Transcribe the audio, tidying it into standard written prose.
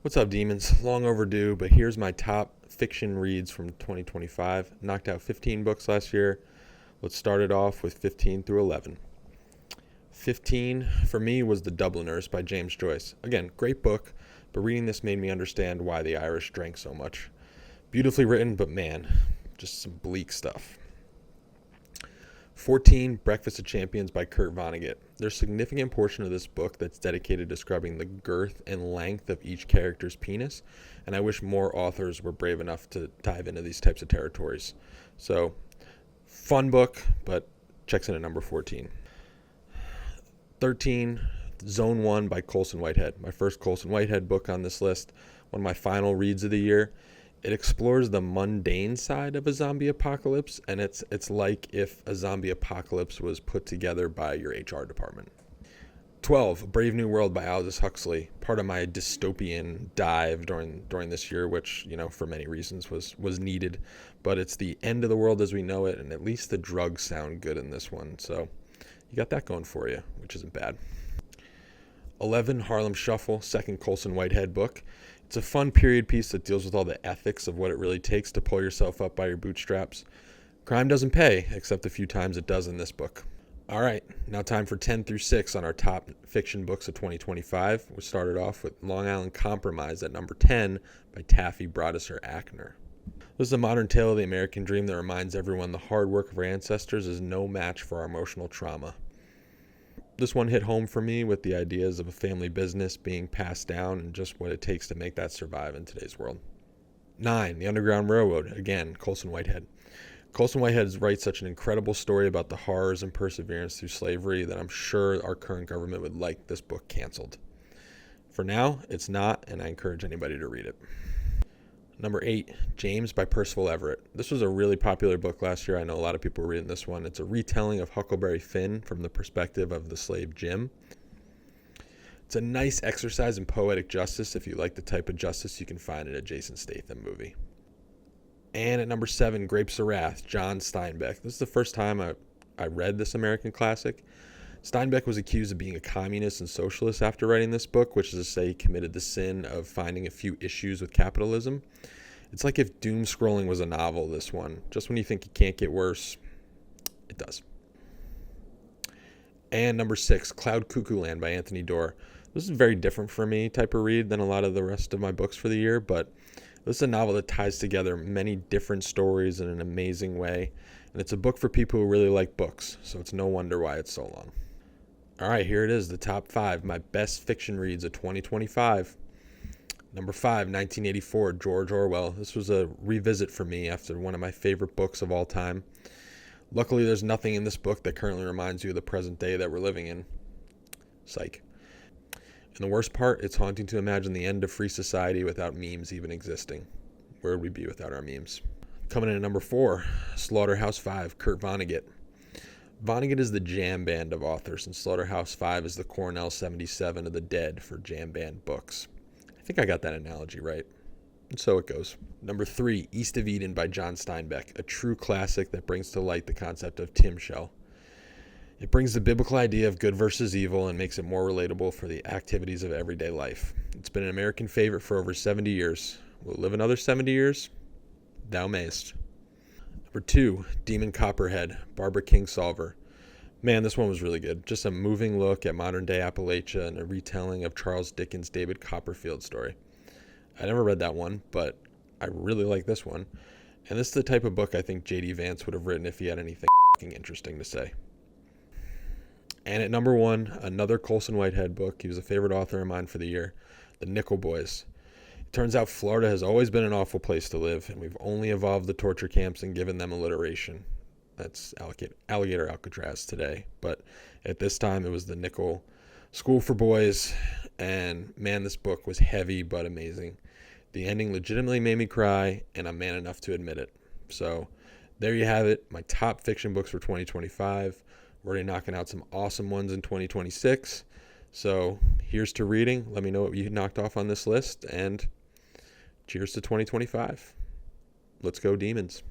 What's up, demons? Long overdue, but here's my top fiction reads from 2025. Knocked out 15 books last year. Let's start it off with 15 through 11. 15 for me was The Dubliners by James Joyce. Again, great book, but reading this made me understand why the Irish drank so much. Beautifully written, but man, just some bleak stuff. 14, Breakfast of Champions by Kurt Vonnegut. There's a significant portion of this book that's dedicated to describing the girth and length of each character's penis, and I wish more authors were brave enough to dive into these types of territories. So, fun book, but checks in at number 14. 13, Zone 1 by Colson Whitehead. My first Colson Whitehead book on this list, one of my final reads of the year. It explores the mundane side of a zombie apocalypse, and it's like if a zombie apocalypse was put together by your HR department. 12, Brave New World by Aldous Huxley, part of my dystopian dive during this year, which, for many reasons was needed, but it's the end of the world as we know it, and at least the drugs sound good in this one, so you got that going for you, which isn't bad. 11, Harlem Shuffle, second Colson Whitehead book. It's a fun period piece that deals with all the ethics of what it really takes to pull yourself up by your bootstraps. Crime doesn't pay, except the few times it does in this book. All right, now time for 10 through 6 on our top fiction books of 2025. We started off with Long Island Compromise at number 10 by Taffy Brodesser Ackner. This is a modern tale of the American dream that reminds everyone the hard work of our ancestors is no match for our emotional trauma. This one hit home for me with the ideas of a family business being passed down and just what it takes to make that survive in today's world. 9, The Underground Railroad, again, Colson Whitehead. Colson Whitehead writes such an incredible story about the horrors and perseverance through slavery that I'm sure our current government would like this book canceled. For now, it's not, and I encourage anybody to read it. Number 8, James by Percival Everett. This was a really popular book last year. I know a lot of people were reading this one. It's a retelling of Huckleberry Finn from the perspective of the slave Jim. It's a nice exercise in poetic justice if you like the type of justice you can find in a Jason Statham movie. And at number 7, Grapes of Wrath, John Steinbeck. This is the first time I read this American classic. Steinbeck was accused of being a communist and socialist after writing this book, which is to say he committed the sin of finding a few issues with capitalism. It's like if doom scrolling was a novel, this one. Just when you think it can't get worse, it does. And number 6, Cloud Cuckoo Land by Anthony Doerr. This is a very different for me type of read than a lot of the rest of my books for the year, but this is a novel that ties together many different stories in an amazing way. And it's a book for people who really like books, so it's no wonder why it's so long. All right, here it is, the top 5, my best fiction reads of 2025. Number 5, 1984, George Orwell. This was a revisit for me after one of my favorite books of all time. Luckily, there's nothing in this book that currently reminds you of the present day that we're living in. Psych. And the worst part, it's haunting to imagine the end of free society without memes even existing. Where would we be without our memes? Coming in at number 4, Slaughterhouse-Five, Kurt Vonnegut. Vonnegut is the jam band of authors, and Slaughterhouse-Five is the Cornell 77 of the dead for jam band books. I think I got that analogy right. And so it goes. Number 3, East of Eden by John Steinbeck, a true classic that brings to light the concept of Tim Shell. It brings the biblical idea of good versus evil and makes it more relatable for the activities of everyday life. It's been an American favorite for over 70 years. Will it live another 70 years? Thou mayst. Number 2, Demon Copperhead, Barbara Kingsolver. Man, this one was really good. Just a moving look at modern-day Appalachia and a retelling of Charles Dickens' David Copperfield story. I never read that one, but I really like this one. And this is the type of book I think J.D. Vance would have written if he had anything interesting to say. And at number 1, another Colson Whitehead book. He was a favorite author of mine for the year, The Nickel Boys. Turns out Florida has always been an awful place to live, and we've only evolved the torture camps and given them alliteration. That's Alligator Alcatraz today. But at this time, it was the Nickel School for Boys, and man, this book was heavy but amazing. The ending legitimately made me cry, and I'm man enough to admit it. So there you have it, my top fiction books for 2025. We're already knocking out some awesome ones in 2026. So here's to reading. Let me know what you knocked off on this list, and cheers to 2025. Let's go, Demons.